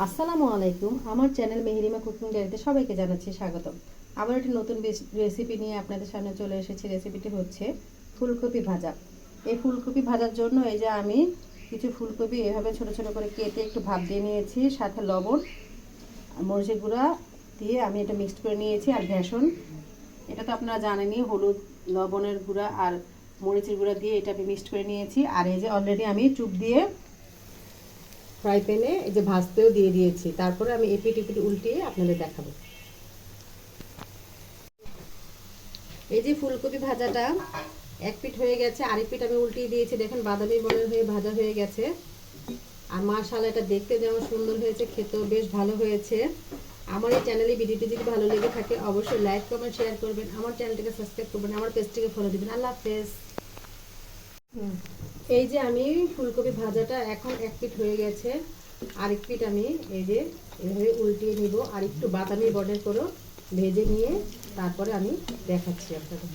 আসসালামু আলাইকুম। আমার চ্যানেল মেহেরিমা কুকিং ডায়েরিতে সবাইকে জানাচ্ছি স্বাগতম। আবার একটি নতুন রেসিপি নিয়ে আপনাদের সামনে চলে এসেছি। রেসিপিটি হচ্ছে ফুলকপি ভাজা। এই ফুলকপি ভাজার জন্য এই যে আমি কিছু ফুলকপি এভাবে ছোট ছোট করে কেটে একটু ভাপ দিয়ে নিয়েছি, সাথে লবণ আর মরিচের গুঁড়া দিয়ে আমি এটা মিক্সড করে নিয়েছি। আর বেসন, এটা তো আপনারা জানেনই, হলুদ, লবণের গুঁড়া আর মরিচের গুঁড়া দিয়ে এটা আমি মিক্সড করে নিয়েছি। আর এই যে অলরেডি আমি চুপ দিয়ে ফ্রাই প্যানে এই যে ভাজতেও দিয়ে দিয়েছি। তারপরে আমি এপিট এপিট উল্টিয়ে আপনাদের দেখাবো। এই যে ফুলকপি ভাজাটা এক পিঠ হয়ে গেছে, আরেক পিঠ আমি উল্টিয়ে দিয়েছি। দেখেন বাদামি বর্ণের হয়ে ভাজা হয়ে গেছে। আর মাশাআল্লাহ, এটা দেখতে যেমন সুন্দর হয়েছে, খেতেও বেশ ভালো হয়েছে। আমার এই চ্যানেলে ভিডিওটি যদি ভালো লেগে থাকে অবশ্যই লাইক কমেন্ট শেয়ার করবেন, আমার চ্যানেলটিকে সাবস্ক্রাইব করবেন, আমার পেজটিকে ফলো দিবেন। আল্লাহ হাফেজ। এই যে আমি ফুলকপি ভাজাটা এখন এক পিঠ হয়ে গেছে, আরেক পিঠ আমি এই যে এভাবে উল্টিয়ে নিব। আর একটু বাদামি বর্ণের করে ভেজে নিয়ে তারপরে আমি দেখাচ্ছি আপনাদের।